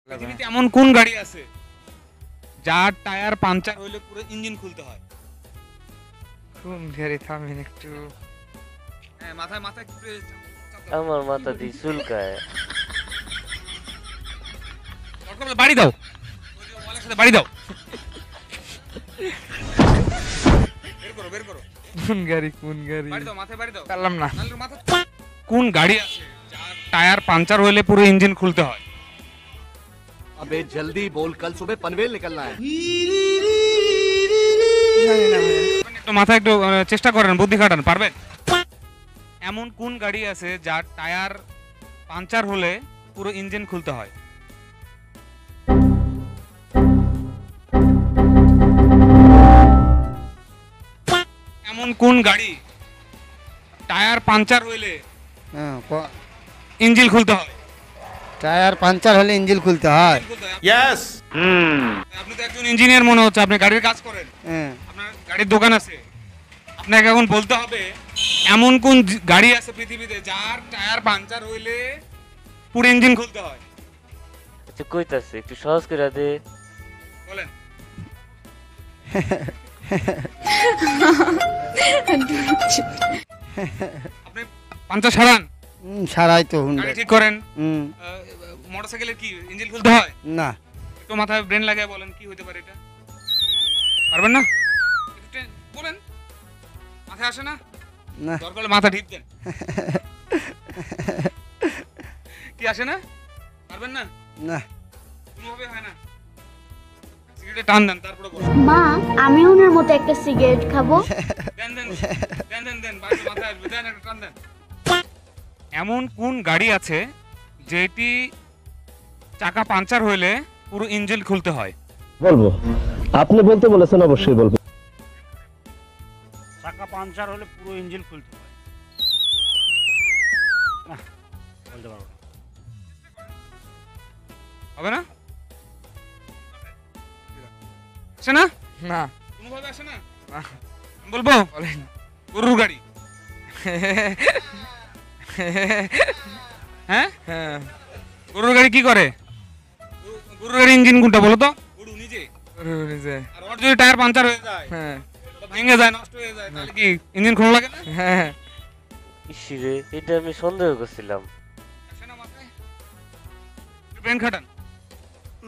পৃথিবীতে এমন কোন গাড়ি আছে যার টায়ার পাংচার হইলে পুরো ইঞ্জিন খুলতে হয়? কোন গাড়ি থামেন একটু। হ্যাঁ, মাথায় মাথায় একটু চাপ দাও। আমার মাথা দিয়ে চুলকায়। দরকার হলে বাড়ি দাও, ওই যে ওয়ালের সাথে বাড়ি দাও। বের করো বের করো, কোন গাড়ি বাড়ি দাও, মাথায় বাড়ি দাও। পারলাম না। নাহলে মাথা কোন গাড়ি আছে যার টায়ার পাংচার হইলে পুরো ইঞ্জিন খুলতে হয়? अबे जल्दी बोल, कल सुबह पनवेल निकलना है। জানি না ভাইয়া। একটু মাথায় একটু চেষ্টা করেন, বুদ্ধি খাটান, পারবেন? এমন কোন গাড়ি আছে যার টায়ার পাংচার হলে পুরো ইঞ্জিন খুলতে হয়? এমন কোন গাড়ি টায়ার পাংচার হইলে ইঞ্জিন খুলতে হয়? টায়ার পাঞ্চার হলে ইঞ্জিন খুলতে হয়। यस। আপনি তো একজন ইঞ্জিনিয়ার মনে হচ্ছে, আপনি গাড়ির কাজ করেন, হ্যাঁ। আপনার গাড়ির দোকান আছে, আপনাকে এখন বলতে হবে এমন কোন গাড়ি আছে পৃথিবীতে যার টায়ার পাংচার হইলে পুরো ইঞ্জিন খুলতে হয়? আচ্ছা কইতাছে একটু সহজ করে দে। বলেন। আপনি পাংচার সারান, সারাই তো হুন্ডা। গাড়ি ঠিক করেন, হুম। মোটরসাইকেলের কি ইঞ্জিন খুলতে হয়? না। একটু মাথায় ব্রেন লাগিয়ে বলেন কি হতে পারে এটা? পারবেন না? একটু বলেন, মাথায় আসে না? না। দরকার হলে মাথা ঢিপ দেন। কি আসে না? পারবেন না? না। কোনোভাবে হয় না। সিগারেটে টান দেন, তারপরে বলেন। মা আমি ওনার মতো একটা সিগারেট খাবো। দেন দেন দেন দেন দেন, বাড়িতে মাথায় আসবে, দেন একটা টান দেন। এমন কোন গাড়ি আছে যেটি চাকা পাংচার হইলে পুরো ইঞ্জিন খুলতে হয়? বলবো, আপনি বলতে বলেছেন, অবশ্যই বলবো। চাকা পাংচার হলে পুরো ইঞ্জিন খুলতে হয়। না, বলতে পারবো না। হবে না? আসে না? না। কোনোভাবে আসে না? না। আমি বলবো বলেন। গরুর গাড়ি। হ্যাঁ, হ্যাঁ। গরুর গাড়ি কি করে? গরুর গাড়ি ইঞ্জিন কোনটা বলো তো? গরু নিজে। নিজে। আর ওর যদি টায়ার পাংচার হয়ে যায়, হ্যাঁ। ভেঙে যায়, নষ্ট হয়ে যায়, তাহলে কি ইঞ্জিন খোলা লাগে না? হ্যাঁ। ইসিরে এটা আমি সন্দেহ করছিলাম। আসে না মাথায়? একটু ব্রেন খাটান।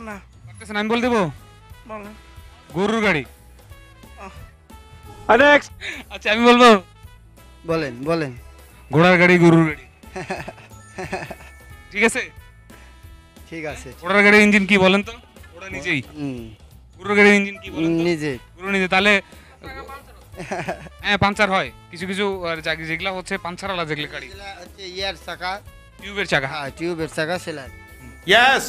না। পারতেছেন? আমি বল দেবো বলেন। গরুর গাড়ি। नेक्स्ट। আচ্ছা আমি বলবো বলেন বলেন। ঘোড়ার গাড়ি, গরুর গাড়ি। ঠিক আছে? ঠিক আছে। ঘোড়ার গাড়ির ইঞ্জিন কি বলেন তো? ওটা নিজেই। হুম। গরুর গাড়ির ইঞ্জিন কি বলেন তো? নিজে। গরু নিজে। তাহলে হ্যাঁ পাংচার হয় কিছু কিছু, আর যেগুলা হচ্ছে পাংচার আলা যেগুলো গাড়ি, হচ্ছে ইয়ার চাকা, টিউবের চাকা। হ্যাঁ টিউবের চাকা সেলাই। यस।